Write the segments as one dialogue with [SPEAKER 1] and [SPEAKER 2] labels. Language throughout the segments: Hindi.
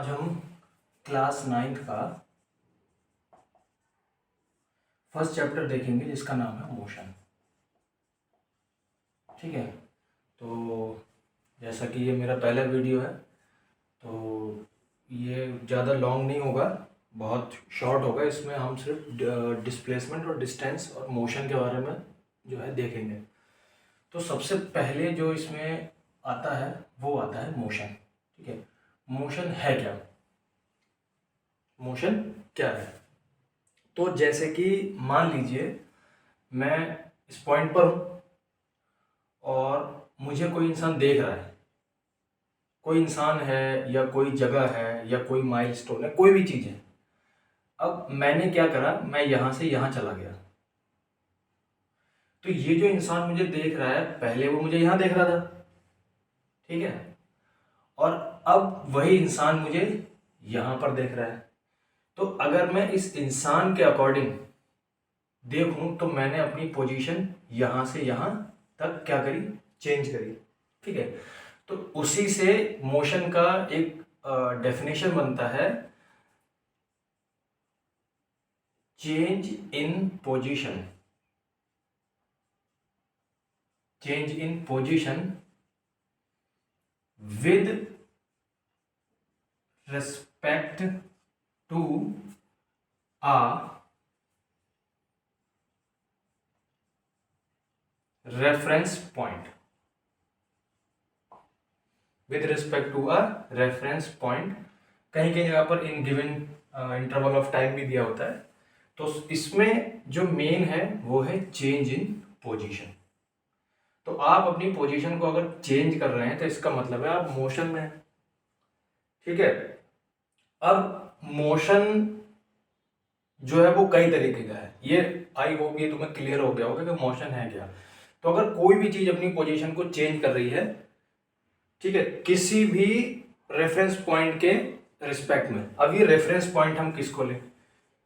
[SPEAKER 1] आज हम क्लास 9th का फर्स्ट चैप्टर देखेंगे जिसका नाम है मोशन। ठीक है, तो जैसा कि ये मेरा पहला वीडियो है तो ये ज़्यादा लॉन्ग नहीं होगा, बहुत शॉर्ट होगा। इसमें हम सिर्फ डिस्प्लेसमेंट और डिस्टेंस और मोशन के बारे में जो है देखेंगे। तो सबसे पहले जो इसमें आता है वो आता है मोशन। ठीक है, मोशन है क्या? मोशन क्या है? तो जैसे कि मान लीजिए मैं इस पॉइंट पर हूँ और मुझे कोई इंसान देख रहा है। कोई इंसान है या कोई जगह है या कोई माइलस्टोन है, कोई भी चीज़ है। अब मैंने क्या करा, मैं यहाँ से यहाँ चला गया। तो ये जो इंसान मुझे देख रहा है, पहले वो मुझे यहाँ देख रहा था, ठीक है, और अब वही इंसान मुझे यहाँ पर देख रहा है। तो अगर मैं इस इंसान के अकॉर्डिंग देखूं तो मैंने अपनी पोजीशन यहाँ से यहाँ तक क्या करी, चेंज करी। ठीक है, तो उसी से मोशन का एक डेफिनेशन बनता है, change in position. Change in position with respect to a reference point. With respect to a reference point. कहीं कहीं जगह पर in given interval of time भी दिया होता है। तो इसमें जो मेन है वो है चेंज इन पोजीशन। तो आप अपनी पोजीशन को अगर चेंज कर रहे हैं तो इसका मतलब है आप मोशन में हैं। ठीक है, अब मोशन जो है वो कई तरीके का है। ये आई होप ये तुम्हें क्लियर हो गया होगा कि मोशन है क्या। तो अगर कोई भी चीज अपनी पोजीशन को चेंज कर रही है, ठीक है, किसी भी रेफरेंस पॉइंट के रिस्पेक्ट में। अब ये रेफरेंस पॉइंट हम किसको लें?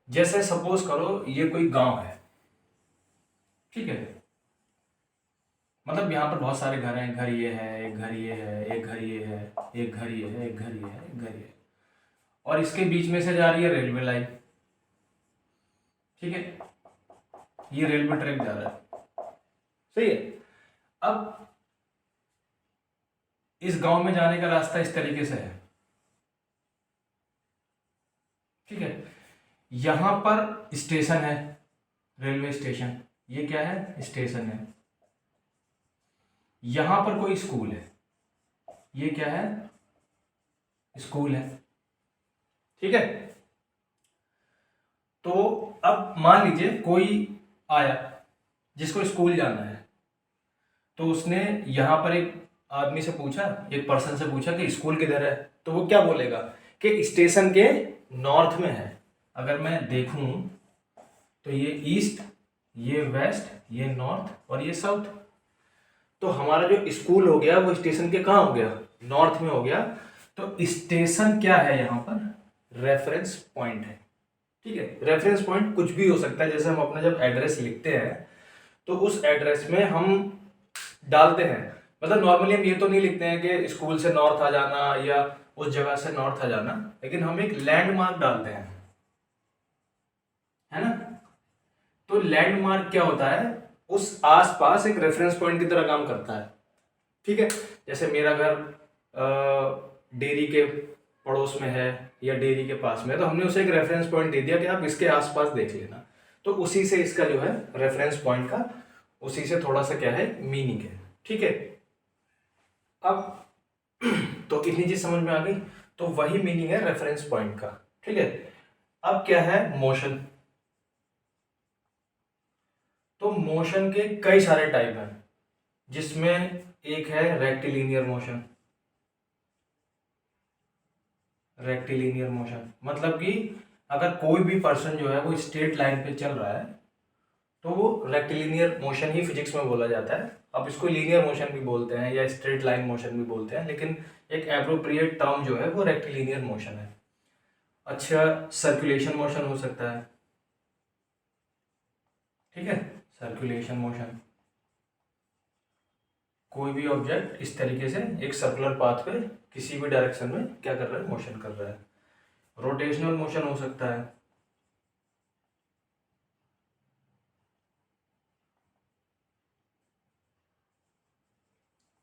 [SPEAKER 1] जैसे सपोज करो ये कोई गांव है, ठीक है, मतलब यहाँ पर बहुत सारे घर हैं। घर ये है, एक घर ये है, एक घर ये है, एक घर ये है, एक घर ये है, एक घर ये है, और इसके बीच में से जा रही है रेलवे लाइन। ठीक है, ये रेलवे ट्रैक जा रहा है, सही है। अब इस गांव में जाने का रास्ता इस तरीके से है, ठीक है। यहां पर स्टेशन है, रेलवे स्टेशन। ये क्या है? स्टेशन है। यहां पर कोई स्कूल है, ये क्या है? स्कूल है, ठीक है। तो अब मान लीजिए कोई आया जिसको स्कूल जाना है, तो उसने यहां पर एक आदमी से पूछा, एक पर्सन से पूछा कि स्कूल किधर है। तो वो क्या बोलेगा कि स्टेशन के नॉर्थ में है। अगर मैं देखूं तो ये ईस्ट, ये वेस्ट, ये नॉर्थ और ये साउथ। तो हमारा जो स्कूल हो गया वो स्टेशन के कहाँ हो गया? नॉर्थ में हो गया। तो स्टेशन क्या है यहाँ पर? रेफरेंस पॉइंट है, ठीक है। रेफरेंस पॉइंट कुछ भी हो सकता है। जैसे हम अपना जब एड्रेस लिखते हैं तो उस एड्रेस में हम डालते हैं, मतलब नॉर्मली हम ये तो नहीं लिखते हैं कि स्कूल से नॉर्थ आ जाना या उस जगह से नॉर्थ आ जाना, लेकिन हम एक लैंडमार्क डालते हैं, है ना। तो लैंडमार्क क्या होता है? उस आसपास एक रेफरेंस पॉइंट की तरह काम करता है, ठीक है। जैसे मेरा घर डेयरी के पड़ोस में है या डेयरी के पास में है, तो हमने उसे एक रेफरेंस पॉइंट दे दिया कि आप इसके आसपास देख लेना। तो उसी से इसका जो है रेफरेंस पॉइंट का, उसी से थोड़ा सा क्या है, मीनिंग है, ठीक है। अब तो इतनी चीज समझ में आ गई। तो वही मीनिंग है रेफरेंस पॉइंट का, ठीक है। अब क्या है? मोशन। तो मोशन के कई सारे टाइप हैं, जिसमें एक है रेक्टिलिनियर मोशन। रेक्टिलिनियर मोशन मतलब कि अगर कोई भी पर्सन जो है वो स्ट्रेट लाइन पे चल रहा है तो वो रेक्टिलिनियर मोशन ही फिजिक्स में बोला जाता है। अब इसको लीनियर मोशन भी बोलते हैं या स्ट्रेट लाइन मोशन भी बोलते हैं, लेकिन एक एप्रोप्रिएट टर्म जो है वो रेक्टिलिनियर मोशन है। अच्छा, सर्कुलेशन मोशन हो सकता है, ठीक है। सर्कुलेशन मोशन, कोई भी ऑब्जेक्ट इस तरीके से एक सर्कुलर पाथ पे किसी भी डायरेक्शन में क्या कर रहा है? मोशन कर रहा है। रोटेशनल मोशन हो सकता है,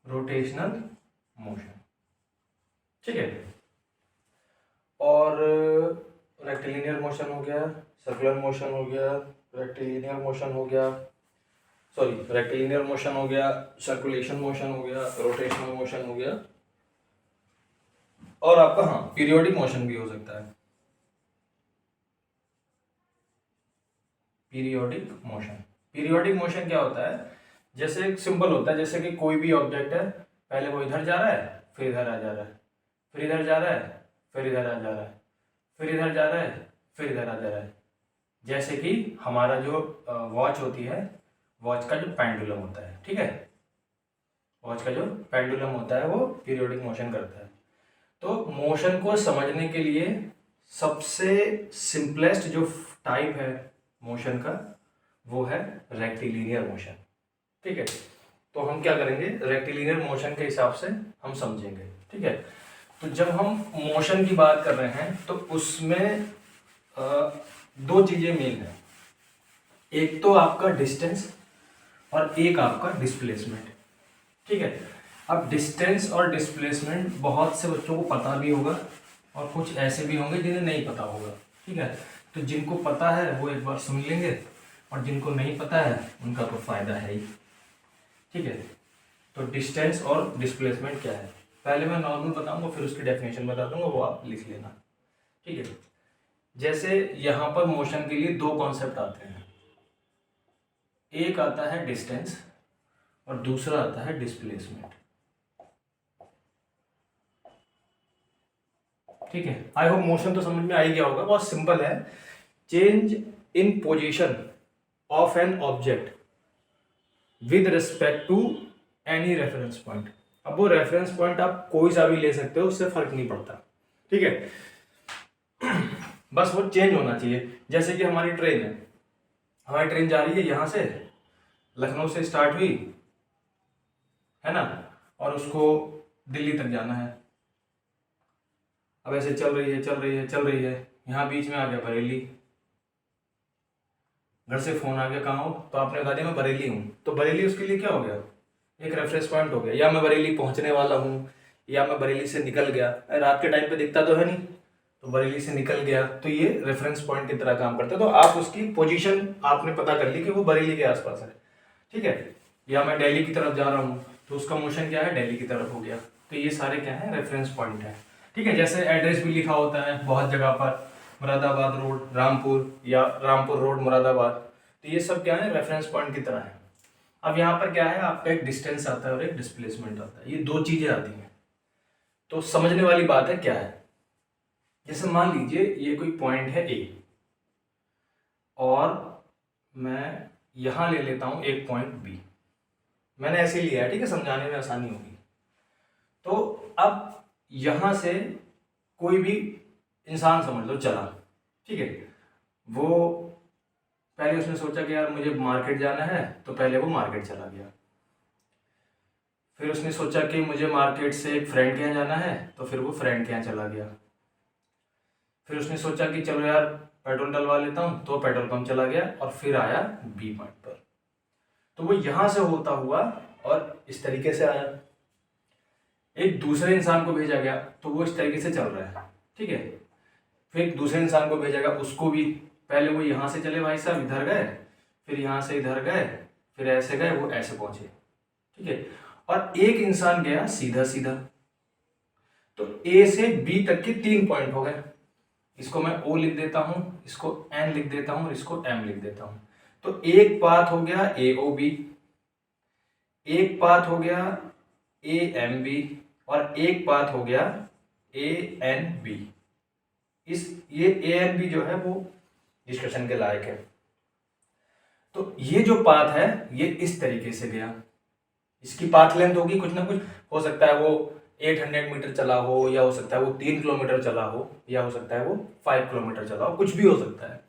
[SPEAKER 1] रोटेशनल मोशन, ठीक है। और रेक्टिलिनियर मोशन हो गया, सर्कुलर मोशन हो गया, रेक्टिलिनियर मोशन हो गया, सॉरी रेक्टिलिनियर मोशन हो गया, सर्कुलेशन मोशन हो गया, रोटेशनल मोशन हो गया, और आपका हाँ पीरियोडिक मोशन भी हो सकता है। पीरियोडिक मोशन, पीरियोडिक मोशन क्या होता है, जैसे एक सिंपल होता है, जैसे कि कोई भी ऑब्जेक्ट है, पहले वो इधर जा रहा है, फिर इधर आ जा रहा है, फिर इधर जा रहा है, फिर इधर आ जा रहा है, फिर इधर जा रहा है, फिर इधर आ जा रहा है। जैसे कि हमारा जो वॉच होती है, वॉच का जो पेंडुलम होता है, ठीक है, वॉच का जो पेंडुलम होता है वो पीरियोडिक मोशन करता है। तो मोशन को समझने के लिए सबसे सिंपलेस्ट जो टाइप है मोशन का वो है रेक्टिलिनियर मोशन, ठीक है। तो हम क्या करेंगे, रेक्टिलिनियर मोशन के हिसाब से हम समझेंगे, ठीक है। तो जब हम मोशन की बात कर रहे हैं तो उसमें दो चीजें मेन है, एक तो आपका डिस्टेंस और एक आपका डिस्प्लेसमेंट, ठीक है। अब डिस्टेंस और डिस्प्लेसमेंट बहुत से बच्चों को पता भी होगा और कुछ ऐसे भी होंगे जिन्हें नहीं पता होगा, ठीक है। तो जिनको पता है वो एक बार सुन लेंगे और जिनको नहीं पता है उनका तो फायदा है ही, ठीक है। तो डिस्टेंस और डिस्प्लेसमेंट क्या है, पहले मैं नॉर्मल बताऊंगा फिर उसकी डेफिनेशन बता दूंगा, वो आप लिख लेना, ठीक है। जैसे यहाँ पर मोशन के लिए दो कॉन्सेप्ट आते हैं, एक आता है डिस्टेंस और दूसरा आता है डिस्प्लेसमेंट, ठीक है। आई होप मोशन तो समझ में आ ही गया होगा, बहुत सिंपल है, change in position of an object with respect to any reference point. अब वो रेफरेंस पॉइंट आप कोई सा भी ले सकते हो, उससे फर्क नहीं पड़ता, ठीक है। बस वो चेंज होना चाहिए। जैसे कि हमारी ट्रेन है, हमारी ट्रेन जा रही है यहाँ से, लखनऊ से स्टार्ट हुई है ना, और उसको दिल्ली तक जाना है। अब ऐसे चल रही है चल रही है चल रही है, यहाँ बीच में आ गया बरेली, घर से फोन आ गया कहाँ हो, तो आपने बता दिया मैं बरेली हूँ, तो बरेली उसके लिए क्या हो गया, एक रेफरेंस पॉइंट हो गया, या मैं बरेली पहुंचने वाला हूँ, या मैं बरेली से निकल गया, रात के टाइम पे दिखता तो है नहीं, तो बरेली से निकल गया, तो ये रेफरेंस पॉइंट की तरह काम करता है। तो आप उसकी पोजीशन आपने पता कर ली कि वो बरेली के आसपास है, ठीक है। या मैं दिल्ली की तरफ जा रहा हूँ तो उसका मोशन क्या है, दिल्ली की तरफ हो गया, तो ये सारे क्या है, रेफरेंस पॉइंट है, ठीक है। जैसे एड्रेस भी लिखा होता है बहुत जगह पर, मुरादाबाद रोड रामपुर या रामपुर रोड मुरादाबाद, तो ये सब क्या है, रेफरेंस पॉइंट की तरह है। अब यहाँ पर क्या है, आपका एक डिस्टेंस आता है और एक डिस्प्लेसमेंट आता है, ये दो चीजें आती हैं। तो समझने वाली बात है क्या है, जैसे मान लीजिए ये कोई पॉइंट है ए और मैं यहां ले लेता हूं एक पॉइंट बी, मैंने ऐसे लिया है, ठीक है, समझाने में आसानी होगी। तो अब यहां से कोई भी इंसान समझ लो चला, ठीक है, वो पहले उसने सोचा कि यार मुझे मार्केट जाना है, तो पहले वो मार्केट चला गया। फिर उसने सोचा कि मुझे मार्केट से एक फ्रेंड के यहाँ जाना है, तो फिर वो फ्रेंड के यहाँ चला गया। फिर उसने सोचा कि चलो यार पेट्रोल डलवा लेता हूँ, तो पेट्रोल पंप चला गया और फिर आया बी पॉइंट पर। तो वो यहां से होता हुआ और इस तरीके से आया, एक दूसरे इंसान को भेजा गया तो वो इस तरीके से चल रहा है, ठीक है। फिर एक दूसरे इंसान को भेजा गया, उसको भी पहले वो यहाँ से चले भाई साहब, इधर गए, फिर यहाँ से इधर गए, फिर ऐसे गए, वो ऐसे पहुंचे, ठीक है। और एक इंसान गया सीधा सीधा, तो ए से बी तक के 3 पॉइंट हो गए, इसको मैं ओ लिख देता हूं, इसको एन लिख देता हूं और इसको एम लिख देता हूं। तो एक पाथ हो गया ए ओ बी, एक पाथ हो गया ए एम बी और एक पाथ हो गया ए एन बी। इस ये ए एन बी जो है वो डिस्कशन के लायक है। तो ये जो पाथ है ये इस तरीके से गया, इसकी पाथ लेंथ होगी कुछ ना कुछ, हो सकता है वो 800 मीटर चला हो, या हो सकता है वो 3 किलोमीटर चला हो, या हो सकता है वो 5 किलोमीटर चला हो, कुछ भी हो सकता है।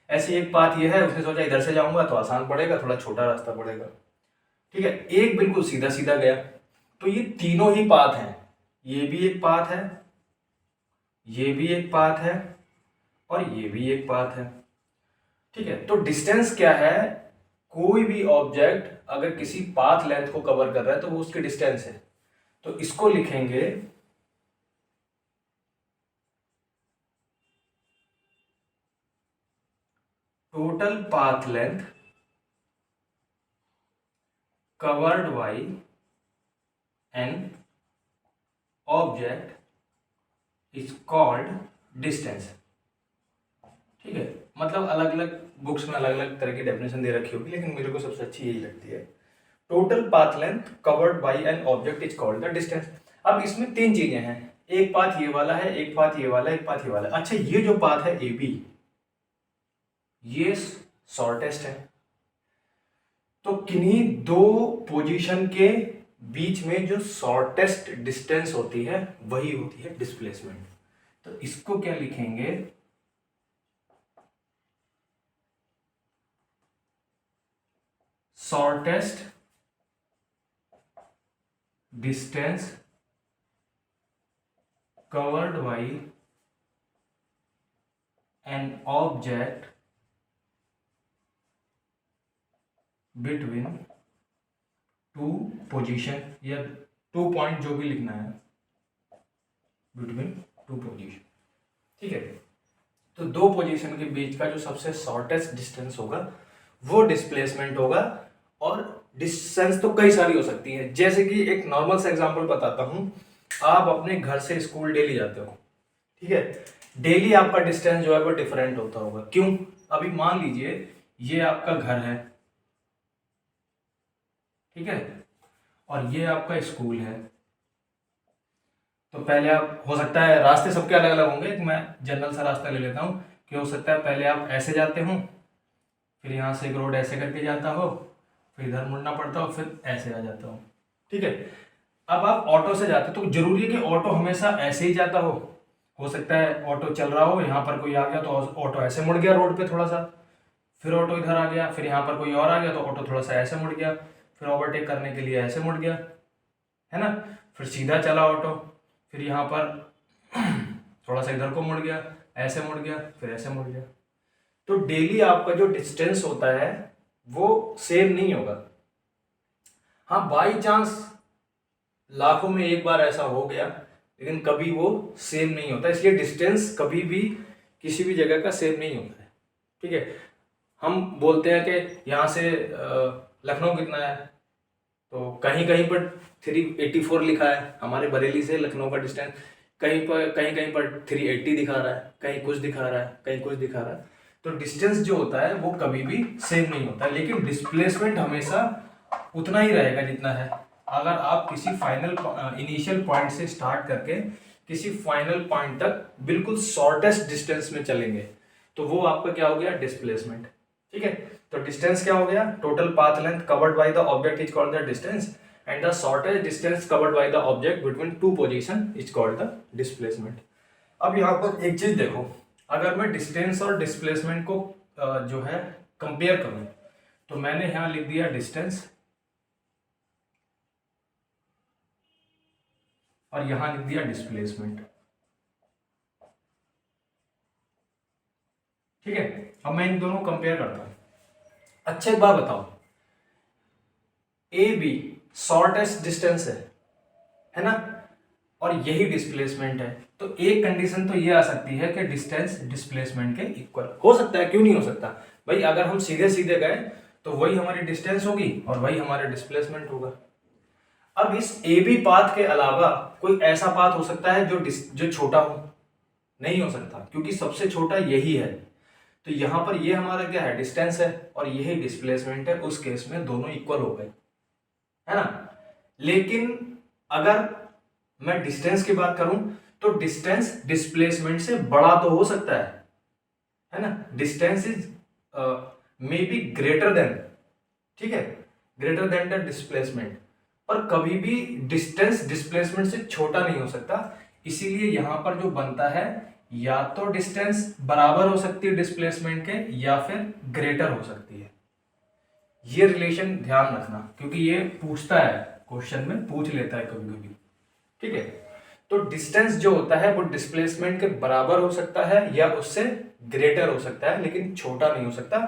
[SPEAKER 1] ऐसी एक बात ये है, उसने सोचा इधर से जाऊंगा तो आसान पड़ेगा, थोड़ा छोटा रास्ता पड़ेगा, ठीक है। एक बिल्कुल सीधा सीधा गया, तो ये तीनों ही पाथ हैं, ये भी एक पाथ है, ये भी एक पाथ है और ये भी एक पाथ है। ठीक है, तो डिस्टेंस क्या है? कोई भी ऑब्जेक्ट अगर किसी पाथ लेंथ को कवर कर रहा है तो वो उसकी डिस्टेंस है। तो इसको लिखेंगे total path length covered by an object is called distance. ठीक है, मतलब अलग अलग बुक्स में अलग अलग तरह की डेफिनेशन दे रखी होगी, लेकिन मेरे को सबसे अच्छी यही लगती है। Total path length covered by an object is called the distance. अब इसमें तीन चीजें हैं, एक पाथ ये वाला है, एक पाथ ये वाला है, एक पाथ ये वाला है। अच्छा, ये जो पाथ है ए बी, ये शॉर्टेस्ट है। तो किन्हीं दो पोजीशन के बीच में जो शॉर्टेस्ट डिस्टेंस होती है वही होती है डिस्प्लेसमेंट। तो इसको क्या लिखेंगे? Shortest distance covered by an object between two position, या 2 पॉइंट जो भी लिखना है, बिटवीन टू पोजीशन। ठीक है, तो दो पोजीशन के बीच का जो सबसे शॉर्टेस्ट डिस्टेंस होगा वो डिस्प्लेसमेंट होगा। और डिस्टेंस तो कई सारी हो सकती है, जैसे कि एक नॉर्मल सा एग्जांपल बताता हूं। आप अपने घर से स्कूल डेली जाते हो, ठीक है, डेली आपका डिस्टेंस जो है वो डिफरेंट होता होगा। क्यों? अभी मान लीजिए ये आपका घर है, ठीक है, और ये आपका स्कूल है। तो पहले आप, हो सकता है रास्ते सबके अलग अलग होंगे, मैं जनरल सा रास्ता ले लेता हूँ कि हो सकता है पहले आप ऐसे जाते हो, फिर यहाँ से एक रोड ऐसे करके जाता हो, फिर इधर मुड़ना पड़ता हो, फिर ऐसे आ जाता हो। ठीक है, अब आप ऑटो से जाते हो तो जरूरी है कि ऑटो हमेशा ऐसे ही जाता हो सकता है ऑटो चल रहा हो, यहाँ पर कोई आ गया तो ऑटो ऐसे मुड़ गया रोड पे थोड़ा सा, फिर ऑटो इधर आ गया, फिर यहाँ पर कोई और आ गया तो ऑटो थोड़ा सा ऐसे मुड़ गया, फिर ओवरटेक करने के लिए ऐसे मुड़ गया, है ना, फिर सीधा चला ऑटो, फिर यहाँ पर थोड़ा सा इधर को मुड़ गया, ऐसे मुड़ गया, फिर ऐसे मुड़ गया। तो डेली आपका जो डिस्टेंस होता है वो सेम नहीं होगा। हाँ, बाई चांस लाखों में एक बार ऐसा हो गया, लेकिन कभी वो सेम नहीं होता। इसलिए डिस्टेंस कभी भी किसी भी जगह का सेम नहीं होता है। ठीक है, हम बोलते हैं कि यहाँ से लखनऊ कितना है, तो कहीं कहीं पर 384 लिखा है, हमारे बरेली से लखनऊ का डिस्टेंस। कहीं कहीं पर 380 दिखा रहा है, कहीं कुछ दिखा रहा है, कहीं कुछ दिखा रहा है। तो डिस्टेंस जो होता है वो कभी भी सेम नहीं होता, लेकिन डिस्प्लेसमेंट हमेशा उतना ही रहेगा जितना है। अगर आप किसी फाइनल इनिशियल पॉइंट से स्टार्ट करके किसी फाइनल पॉइंट तक बिल्कुल शॉर्टेस्ट डिस्टेंस में चलेंगे तो वो आपका क्या हो गया? डिस्प्लेसमेंट। ठीक है, तो डिस्टेंस क्या हो गया? Total path length covered by the object is called the distance, and the shortest distance covered by the object between two position is called the displacement. अब यहाँ पर एक चीज देखो, अगर मैं डिस्टेंस और डिस्प्लेसमेंट को जो है कंपेयर करूं, तो मैंने यहाँ लिख दिया डिस्टेंस और यहां लिख दिया डिस्प्लेसमेंट। ठीक है, अब मैं इन दोनों कंपेयर करता हूं। अच्छा, एक बात बताओ, ए बी शॉर्टेस्ट डिस्टेंस है ना, और यही डिस्प्लेसमेंट है, तो एक कंडीशन तो ये आ सकती है कि डिस्टेंस डिस्प्लेसमेंट के इक्वल हो सकता है। क्यों नहीं हो सकता भाई? अगर हम सीधे सीधे गए तो वही हमारी डिस्टेंस होगी और वही हमारा डिस्प्लेसमेंट होगा। अब इस ए बी पाथ के अलावा कोई ऐसा पाथ हो सकता है जो छोटा हो? नहीं हो सकता, क्योंकि सबसे छोटा यही है। तो यहां पर ये हमारा क्या है? डिस्टेंस है, और यही डिस्प्लेसमेंट है। उस केस में दोनों इक्वल हो गए, है ना। लेकिन अगर मैं डिस्टेंस की बात करूं तो डिस्टेंस डिस्प्लेसमेंट से बड़ा तो हो सकता है ना। Distance is may be greater than, ठीक है, ग्रेटर देन द डिस्प्लेसमेंट, पर कभी भी डिस्टेंस डिस्प्लेसमेंट से छोटा नहीं हो सकता। इसीलिए यहां पर जो बनता है, या तो डिस्टेंस बराबर हो सकती है डिस्प्लेसमेंट के, या फिर ग्रेटर हो सकती है। ये रिलेशन ध्यान रखना, क्योंकि ये पूछता है, क्वेश्चन में पूछ लेता है कभी कभी। ठीक है, तो डिस्टेंस जो होता है वो डिस्प्लेसमेंट के बराबर हो सकता है या उससे ग्रेटर हो सकता है, लेकिन छोटा नहीं हो सकता।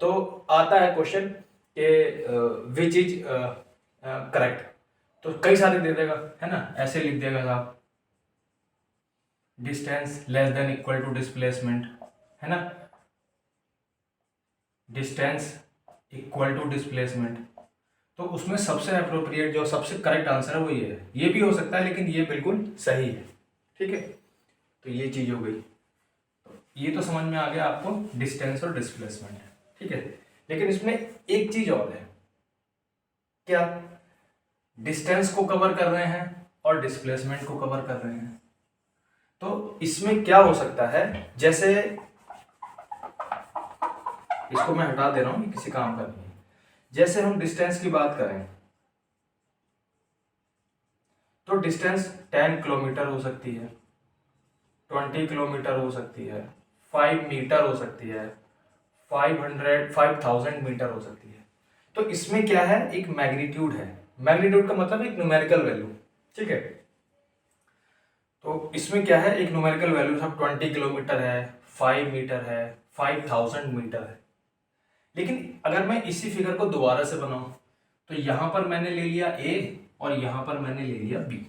[SPEAKER 1] तो आता है क्वेश्चन कि विच इज करेक्ट, तो कई सारे दे देगा, है ना, ऐसे लिख देगा आप, distance less than equal to displacement, है ना, डिस्टेंस इक्वल टू डिस्प्लेसमेंट। तो उसमें सबसे अप्रोप्रिएट जो सबसे करेक्ट आंसर है वो ये है। ये भी हो सकता है लेकिन ये बिल्कुल सही है, ठीक है। तो ये चीज हो गई, तो ये तो समझ में आ गया आपको डिस्टेंस और डिस्प्लेसमेंट, ठीक है। लेकिन इसमें एक चीज और है, क्या, डिस्टेंस को कवर कर रहे हैं और डिस्प्लेसमेंट को कवर कर रहे हैं। तो इसमें क्या हो सकता है, जैसे इसको मैं हटा दे रहा हूं, किसी काम का नहीं है। जैसे हम डिस्टेंस की बात करें तो डिस्टेंस 10 किलोमीटर हो सकती है, 20 किलोमीटर हो सकती है, 5 मीटर हो सकती है, 5000 मीटर हो सकती है। तो इसमें क्या है, एक मैग्नीट्यूड है। मैग्नीट्यूड का मतलब एक न्यूमेरिकल वैल्यू, ठीक है। तो इसमें क्या है, एक न्यूमेरिकल वैल्यू सब 20 किलोमीटर है, 5 मीटर है, 5000 मीटर है। लेकिन अगर मैं इसी फिगर को दोबारा से बनाऊं तो यहां पर मैंने ले लिया ए और यहां पर मैंने ले लिया बी।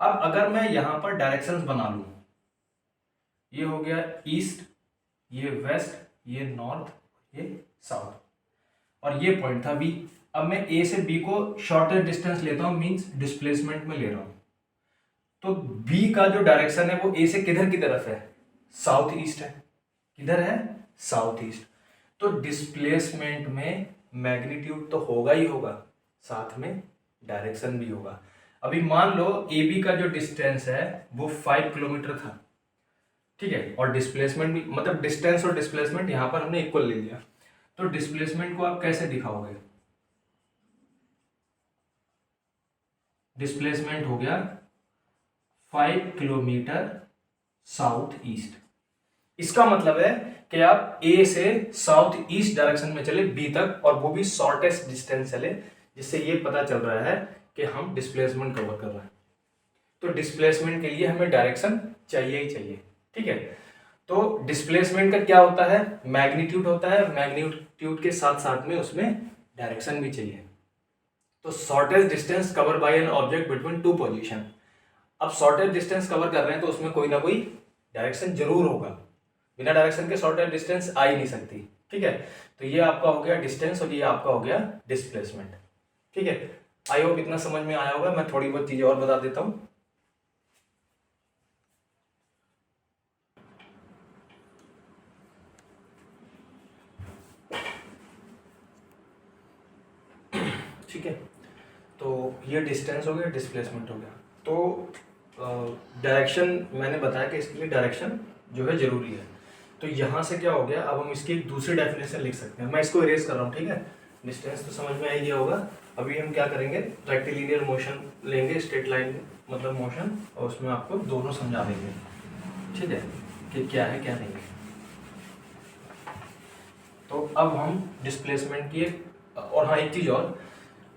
[SPEAKER 1] अब अगर मैं यहां पर डायरेक्शंस बना लूं, ये हो गया ईस्ट, ये वेस्ट, ये नॉर्थ, ये साउथ, और ये पॉइंट था बी। अब मैं ए से बी को शॉर्टेस्ट डिस्टेंस लेता हूं, मींस डिस्प्लेसमेंट में ले रहा हूं। तो बी का जो डायरेक्शन है वो ए से किधर की तरफ है, साउथ ईस्ट है। किधर है, साउथ ईस्ट। तो डिस्प्लेसमेंट में मैग्नीट्यूड तो होगा ही होगा, साथ में डायरेक्शन भी होगा। अभी मान लो ए बी का जो डिस्टेंस है वो 5 किलोमीटर था, ठीक है, और डिस्प्लेसमेंट भी, मतलब डिस्टेंस और डिस्प्लेसमेंट यहां पर हमने इक्वल ले लिया। तो डिस्प्लेसमेंट को आप कैसे दिखाओगे, डिस्प्लेसमेंट हो गया 5 किलोमीटर साउथ ईस्ट। इसका मतलब है कि आप ए से साउथ ईस्ट डायरेक्शन में चले बी तक, और वो भी शॉर्टेस्ट डिस्टेंस चले, जिससे ये पता चल रहा है कि हम डिस्प्लेसमेंट कवर कर रहे हैं। तो डिस्प्लेसमेंट के लिए हमें डायरेक्शन चाहिए ही चाहिए, ठीक है। तो डिस्प्लेसमेंट का क्या होता है, मैग्नीट्यूड होता है, मैग्नीट्यूड के साथ साथ में उसमें डायरेक्शन भी चाहिए। तो shortest distance cover by an object between two position. अब शॉर्टेस्ट डिस्टेंस कवर कर रहे हैं तो उसमें कोई ना कोई डायरेक्शन जरूर होगा, बिना डायरेक्शन के शॉर्टेस्ट डिस्टेंस आ ही नहीं सकती, ठीक है। तो ये आपका हो गया डिस्टेंस और ये आपका हो गया डिस्प्लेसमेंट, ठीक है। आई होप इतना समझ में आया होगा। मैं थोड़ी बहुत चीजें और बता देता हूं। ठीक है, तो ये डिस्टेंस हो गया, डिस्प्लेसमेंट हो गया। तो डायरेक्शन मैंने बताया कि इसके लिए डायरेक्शन जो है जरूरी है। तो यहाँ से क्या हो गया, अब हम इसकी एक दूसरी डेफिनेशन लिख सकते हैं। मैं इसको इरेज कर रहा हूँ, ठीक है। डिस्टेंस तो समझ में आ ही गया होगा। अभी हम क्या करेंगे, रेक्टिलिनियर मोशन लेंगे, स्ट्रेट लाइन मतलब मोशन, और उसमें आपको दोनों समझा देंगे, ठीक है, कि क्या है क्या नहीं है। तो अब हम डिस्प्लेसमेंट की और हाँ एक चीज़ और,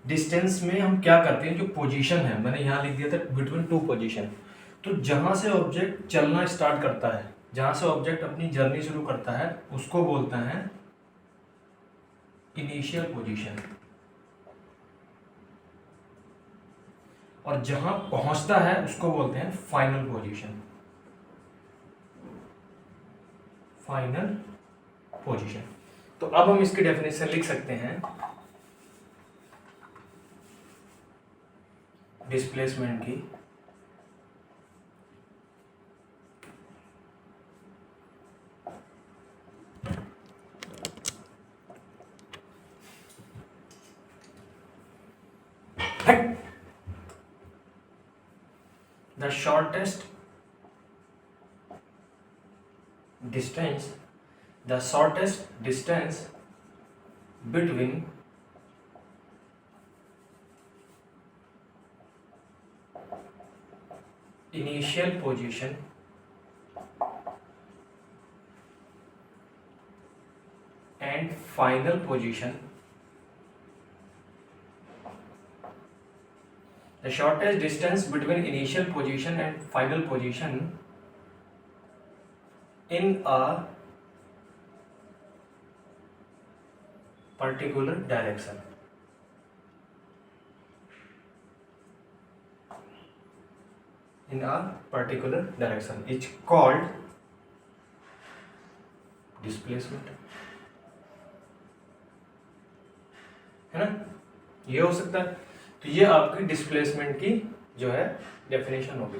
[SPEAKER 1] डिस्टेंस में हम क्या करते हैं, जो पोजीशन है मैंने यहाँ लिख दिया था बिटवीन टू पोजीशन। तो जहाँ से ऑब्जेक्ट चलना स्टार्ट करता है, जहाँ से ऑब्जेक्ट अपनी जर्नी शुरू करता है, उसको बोलते हैं इनिशियल पोजीशन, और जहाँ पहुँचता है उसको बोलते हैं फाइनल पोजीशन। Final position. तो अब हम इसकी डेफिनेशन लिख सकते हैं डिस्प्लेसमेंट की। The shortest distance, the shortest distance between initial position and final position the shortest distance between initial position and final position in a particular direction. In a particular direction is called displacement, है ना। ये हो सकता है। तो ये आपकी डिस्प्लेसमेंट की जो है डेफिनेशन होगी।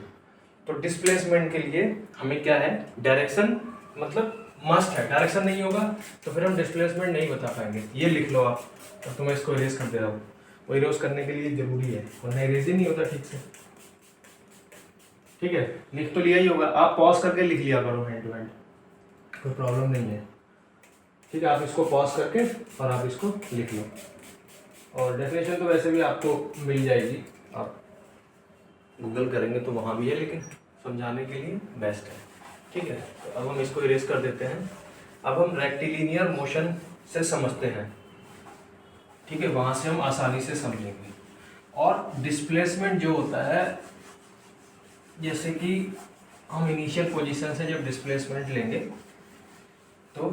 [SPEAKER 1] तो डिस्प्लेसमेंट के लिए हमें क्या है, डायरेक्शन मतलब मस्ट है। डायरेक्शन नहीं होगा तो फिर हम डिस्प्लेसमेंट नहीं बता पाएंगे। ये लिख लो आप, और तो मैं इसको इरेज कर दे रहा हूँ। वो इरेज करने के लिए जरूरी है, वरना इरेज ही नहीं होता ठीक से। ठीक है, लिख तो लिया ही होगा, आप पॉज करके लिख लिया करो हैंड टू हैंड, कोई प्रॉब्लम नहीं है। ठीक है, आप इसको पॉज करके और आप इसको लिख लो। और डेफिनेशन तो वैसे भी आपको मिल जाएगी, आप गूगल करेंगे तो वहाँ भी है, लेकिन समझाने के लिए बेस्ट है। ठीक है, तो अब हम इसको इरेज कर देते हैं। अब हम रेक्टिलिनियर मोशन से समझते हैं। ठीक है, वहाँ से हम आसानी से समझेंगे। और डिस्प्लेसमेंट जो होता है, जैसे कि हम इनिशियल पोजीशन से जब डिस्प्लेसमेंट लेंगे तो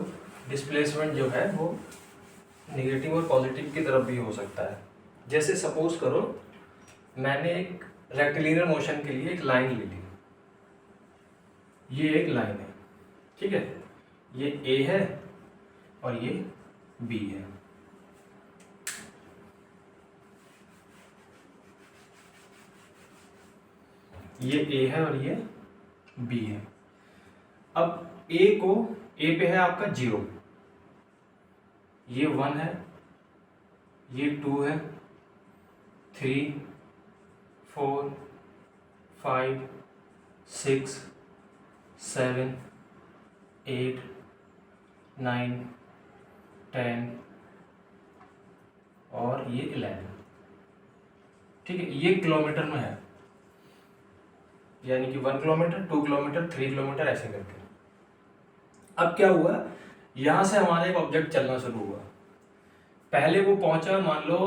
[SPEAKER 1] डिस्प्लेसमेंट जो है वो नेगेटिव और पॉजिटिव की तरफ भी हो सकता है। जैसे सपोज करो मैंने एक रेक्टिलिनियर मोशन के लिए एक लाइन ले ली, ये एक लाइन है। ठीक है, ये ए है और ये बी है। ये ए है और ये बी है। अब ए पे है आपका 0, ये 1 है, ये 2 है, 3 4 5 6 7 8 9 10 और ये 11। ठीक है, ये किलोमीटर में है, यानी कि 1 किलोमीटर 2 किलोमीटर 3 किलोमीटर ऐसे करके। अब क्या हुआ, यहां से हमारा एक ऑब्जेक्ट चलना शुरू हुआ। पहले वो पहुंचा मान लो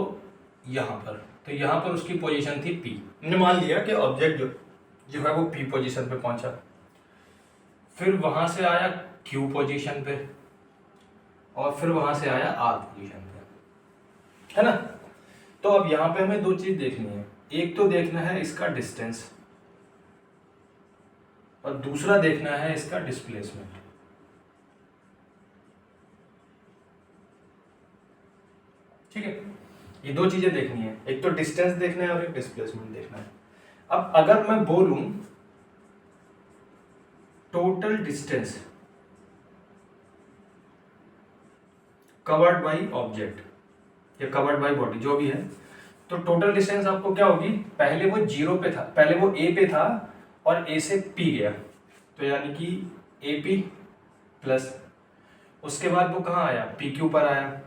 [SPEAKER 1] यहां पर, तो यहां पर उसकी पोजीशन थी P। हमने मान लिया कि ऑब्जेक्ट जो है वो P पोजीशन पे पहुंचा। फिर वहां से आया Q पोजीशन पे और फिर वहां से आया R पोजीशन पे, है ना। तो अब यहां पे हमें दो चीज देखनी है, एक तो देखना है इसका डिस्टेंस और दूसरा देखना है इसका डिस्प्लेसमेंट। ठीक है, ये दो चीजें देखनी है, एक तो डिस्टेंस देखना है और एक डिस्प्लेसमेंट देखना है। अब अगर मैं बोलूं total distance covered by object या कवर्ड बाय बॉडी जो भी है, तो टोटल डिस्टेंस आपको क्या होगी, पहले वो 0 पे था, पहले वो ए पे था और ए से पी गया, तो यानी कि ए पी प्लस, उसके बाद वो कहाँ आया, पी क्यू पर आया,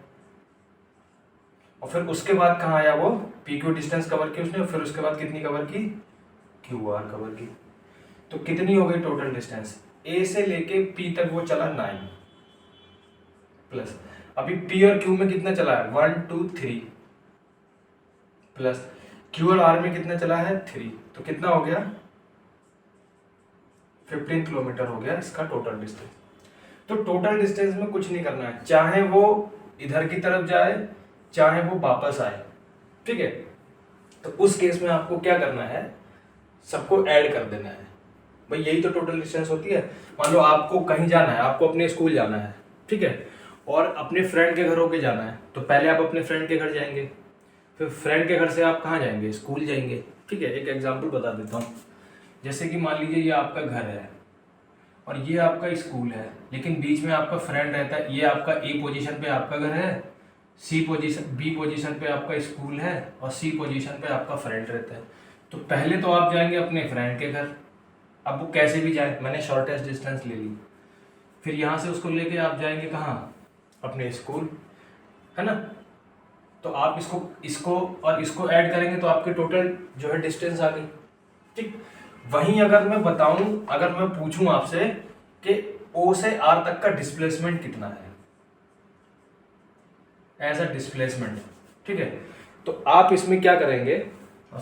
[SPEAKER 1] और फिर उसके बाद कहाँ आया, वो पी क्यू डिस्टेंस कवर की उसने, फिर उसके बाद कितनी कवर की, क्यू आर कवर की। तो कितनी हो गई टोटल डिस्टेंस, ए से लेके पी तक वो चला 9 प्लस, अभी पी और क्यू में कितना चला है 1 2 3 प्लस क्यू और आर में कितना चला है 3, तो कितना हो गया 15 किलोमीटर हो गया इसका टोटल डिस्टेंस। तो टोटल डिस्टेंस में कुछ नहीं करना है, चाहे वो इधर की तरफ जाए चाहे वो वापस आए। ठीक है, तो उस केस में आपको क्या करना है, सबको ऐड कर देना है। भाई यही तो टोटल डिस्टेंस होती है। मान लो आपको कहीं जाना है, आपको अपने स्कूल जाना है, ठीक है, और अपने फ्रेंड के घर होके जाना है, तो पहले आप अपने फ्रेंड के घर जाएंगे, फिर फ्रेंड के घर से आप कहाँ जाएंगे, स्कूल जाएंगे। ठीक है, एक एग्जाम्पल बता देता हूँ। जैसे कि मान लीजिए ये आपका घर है और ये आपका स्कूल है, लेकिन बीच में आपका फ्रेंड रहता है। ये आपका ए पोजीशन पे आपका घर है, बी पोजीशन पे आपका स्कूल है और सी पोजीशन पे आपका फ्रेंड रहता है। तो पहले तो आप जाएंगे अपने फ्रेंड के घर, अब वो कैसे भी जाए, मैंने शॉर्टेस्ट डिस्टेंस ले ली। फिर यहाँ से उसको लेके आप जाएंगे कहाँ, अपने स्कूल, है ना। तो आप इसको और इसको ऐड करेंगे तो आपके टोटल जो है डिस्टेंस आ गई। ठीक, वहीं अगर मैं बताऊं, अगर मैं पूछूं आपसे कि ओ से आर तक का डिस्प्लेसमेंट कितना है एज अ डिस्प्लेसमेंट, ठीक है, तो आप इसमें क्या करेंगे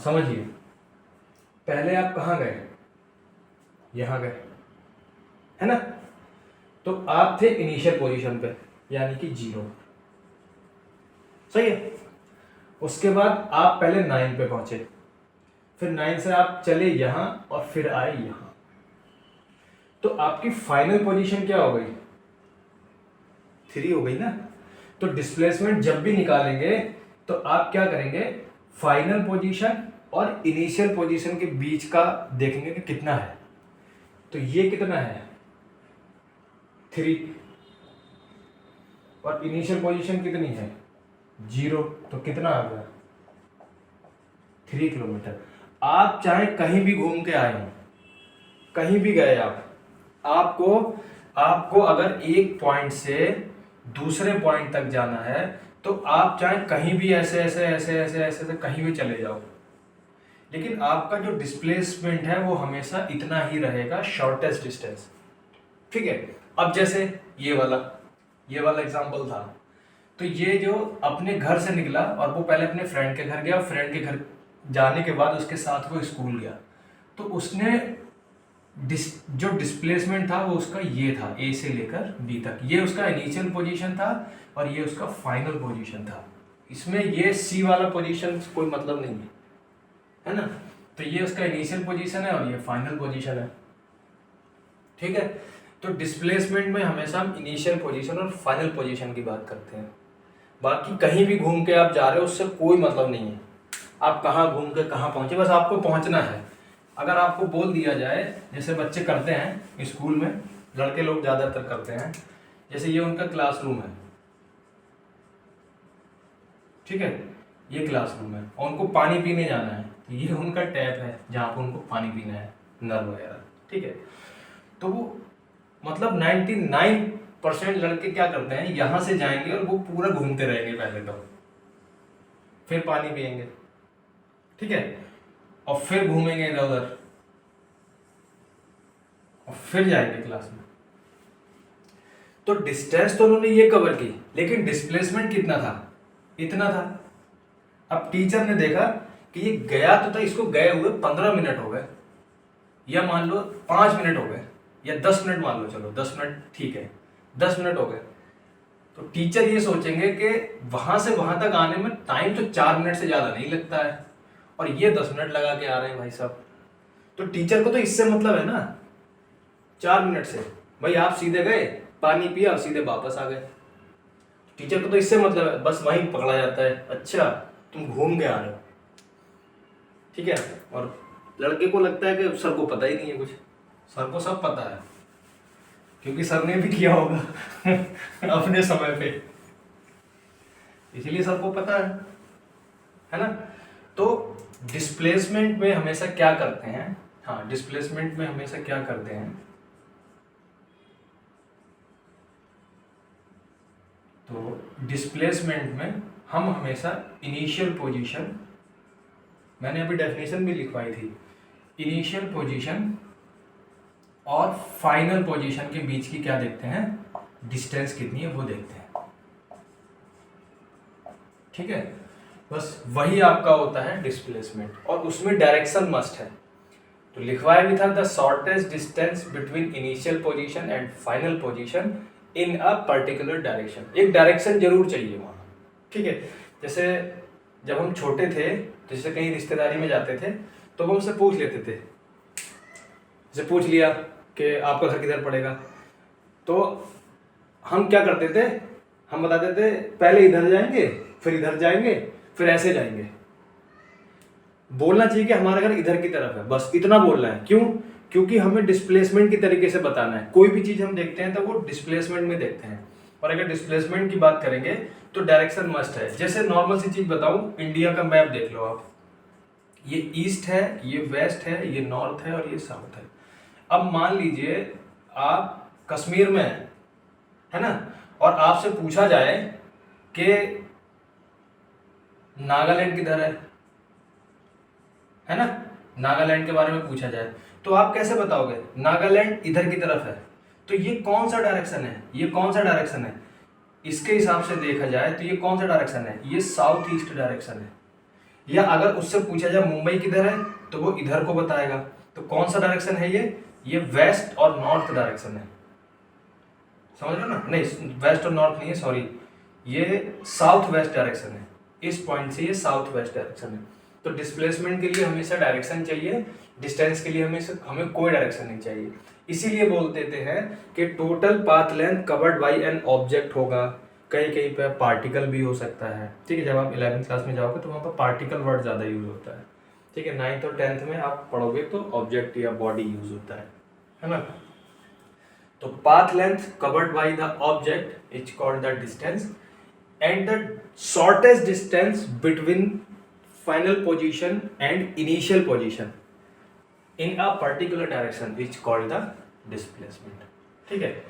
[SPEAKER 1] समझिए। पहले आप कहाँ गए, यहाँ गए, है ना। तो आप थे इनिशियल पोजीशन पे, यानी कि 0, सही है। उसके बाद आप पहले 9 पे पहुंचे, फिर 9 से आप चले यहां और फिर आए यहां। तो आपकी फाइनल पोजीशन क्या हो गई, 3 हो गई ना। तो डिस्प्लेसमेंट जब भी निकालेंगे तो आप क्या करेंगे, फाइनल पोजीशन और इनिशियल पोजीशन के बीच का देखेंगे कि कितना है। तो ये कितना है, 3, और इनिशियल पोजीशन कितनी है, 0, तो कितना आ गया, 3 किलोमीटर। आप चाहे कहीं भी घूम के आए हो, कहीं भी गए आपको आपको अगर एक पॉइंट से दूसरे पॉइंट तक जाना है तो आप चाहे कहीं भी ऐसे ऐसे ऐसे ऐसे ऐसे ऐसे कहीं भी चले जाओ, लेकिन आपका जो डिस्प्लेसमेंट है वो हमेशा इतना ही रहेगा, शॉर्टेस्ट डिस्टेंस, ठीक है। अब जैसे ये वाला एग्जांपल था, तो ये जो अपने घर से निकला और वो पहले अपने फ्रेंड के घर गया, फ्रेंड के घर जाने के बाद उसके साथ वो स्कूल गया, तो उसने जो डिस्प्लेसमेंट था वो उसका ये था, ए से लेकर बी तक, ये उसका इनिशियल पोजीशन था और ये उसका फाइनल पोजीशन था। इसमें ये सी वाला पोजीशन कोई मतलब नहीं है ना। तो ये उसका इनिशियल पोजीशन है और ये फाइनल पोजीशन है, ठीक है। तो डिस्प्लेसमेंट में हमेशा हम इनिशियल पोजीशन और फाइनल पोजीशन की बात करते हैं। बाकी कहीं भी घूम के आप जा रहे हो उससे कोई मतलब नहीं है, आप कहाँ घूम के कहाँ पहुंचे, बस आपको पहुंचना है। अगर आपको बोल दिया जाए, जैसे बच्चे करते हैं स्कूल में, लड़के लोग ज़्यादातर करते हैं, जैसे ये उनका क्लासरूम है, ठीक है, ये क्लासरूम है और उनको पानी पीने जाना है, तो ये उनका टैप है जहाँ पर उनको पानी पीना है, नल वगैरह, ठीक है। तो वो मतलब 99% लड़के क्या करते हैं, यहाँ से जाएंगे और वो पूरा घूमते रहेंगे पहले तो, फिर पानी पियेंगे, ठीक है, और फिर घूमेंगे इधर उधर और फिर जाएंगे क्लास में। तो डिस्टेंस तो उन्होंने ये कवर की, लेकिन डिस्प्लेसमेंट कितना था, इतना था। अब टीचर ने देखा कि ये गया तो था, इसको गए हुए 15 मिनट हो गए, या मान लो 5 मिनट हो गए, या 10 मिनट मान लो, चलो 10 मिनट ठीक है, 10 मिनट हो गए। तो टीचर ये सोचेंगे कि वहां से वहां तक आने में टाइम तो 4 मिनट से ज्यादा नहीं लगता है, और ये 10 मिनट लगा के आ रहे हैं भाई साहब। तो टीचर को तो इससे मतलब है ना, 4 मिनट से, भाई आप सीधे गए, पानी पिया, सीधे वापस आ गए। टीचर को तो इससे मतलब है, बस वहीं पकड़ा जाता है, अच्छा तुम घूम के आ रहे हो, ठीक है। और लड़के को लगता है कि सर को पता ही नहीं है कुछ, सर को सब पता है, क्योंकि सर ने भी किया होगा अपने समय पे, इसलिए सर को पता है ना। तो डिस्प्लेसमेंट में हमेशा क्या करते हैं, हाँ डिस्प्लेसमेंट में हमेशा क्या करते हैं, तो डिस्प्लेसमेंट में हम हमेशा इनिशियल पोजीशन, मैंने अभी डेफिनेशन भी लिखवाई थी, इनिशियल पोजीशन और फाइनल पोजीशन के बीच की क्या देखते हैं, डिस्टेंस कितनी है वो देखते हैं, ठीक है। बस वही आपका होता है डिस्प्लेसमेंट, और उसमें डायरेक्शन मस्ट है। तो लिखवाया भी था, the shortest distance between initial position and final position in a particular direction, एक डायरेक्शन जरूर चाहिए वहाँ, ठीक है। जैसे जब हम छोटे थे, जैसे कहीं रिश्तेदारी में जाते थे तो वो हमसे पूछ लेते थे, जैसे पूछ लिया कि आपका घर किधर पड़ेगा, तो हम क्या करते थे, हम बताते थे पहले इधर जाएंगे, फिर इधर जाएंगे, फिर ऐसे जाएंगे। बोलना चाहिए कि हमारा घर इधर की तरफ है, बस इतना बोलना है। क्यों? क्योंकि हमें डिस्प्लेसमेंट की तरीके से बताना है। कोई भी चीज हम देखते हैं तो वो डिस्प्लेसमेंट में देखते हैं, और अगर डिस्प्लेसमेंट की बात करेंगे तो डायरेक्शन मस्ट है। जैसे नॉर्मल सी चीज बताऊं, इंडिया का मैप देख लो आप, ये ईस्ट है, ये वेस्ट है, ये नॉर्थ है और ये साउथ है। अब मान लीजिए आप कश्मीर में है ना, और आपसे पूछा जाए कि नागालैंड किधर है ना, नागालैंड के बारे में पूछा जाए तो आप कैसे बताओगे, नागालैंड इधर की तरफ है, तो ये कौन सा डायरेक्शन है, ये कौन सा डायरेक्शन है, इसके हिसाब से देखा जाए तो ये कौन सा डायरेक्शन है, ये साउथ ईस्ट डायरेक्शन है। या अगर उससे पूछा जाए मुंबई किधर है तो वो इधर को बताएगा। तो कौन सा डायरेक्शन है ये वेस्ट और नॉर्थ डायरेक्शन है, समझ रहे हो ना? नहीं, वेस्ट और नॉर्थ नहीं है, सॉरी, ये साउथ वेस्ट डायरेक्शन है। इस पॉइंट से ये साउथ वेस्ट डायरेक्शन है। तो डिस्प्लेसमेंट के लिए हमेशा डायरेक्शन चाहिए, डिस्टेंस के लिए हमें कोई डायरेक्शन नहीं चाहिए। इसीलिए बोल देते हैं कि total path length covered by an object होगा। कहीं कहीं पे पार्टिकल भी हो सकता है, ठीक है। जब आप 11th क्लास में जाओगे तो वहाँ पर पार्टिकल वर्ड ज़्यादा यूज होता है, ठीक है। 9th और 10th में आप पढ़ोगे तो ऑब्जेक्ट या बॉडी यूज होता है ना। तो path length covered by the object is called the distance, and the shortest distance between final position and initial position in a particular direction is called the displacement, ठीक है।